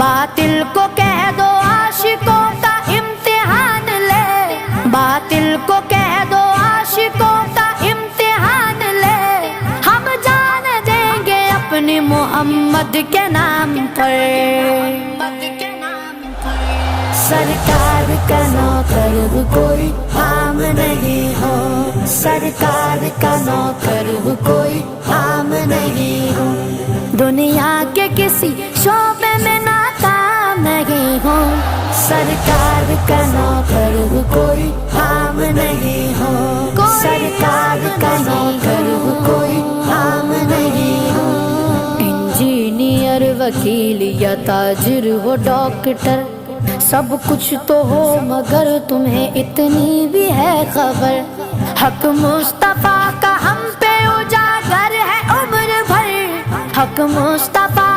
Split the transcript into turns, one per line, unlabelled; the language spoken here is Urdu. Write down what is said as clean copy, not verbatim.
باطل کو کہہ دو عاشقوں کا امتحان لے، باطل کو کہہ دو عاشقوں کا امتحان لے، ہم جان دیں گے اپنے محمد کے نام پر۔ سرکار کا نوکر کوئی عام نہیں ہو، سرکار کا نوکر کوئی عام نہیں ہو، دنیا کے کسی شعبے میں ناکام نہیں ہو، سرکار کا نوکر کوئی عام نہیں ہو، سرکار کا نوکر کوئی عام نہیں ہو۔ انجینئر، وکیل یا تاجر ہو ڈاکٹر، سب کچھ تو ہو مگر تمہیں اتنی بھی ہے خبر، حق مصطفیٰ کا ہم پہ اجاگر ہے عمر بھر، حق مصطفیٰ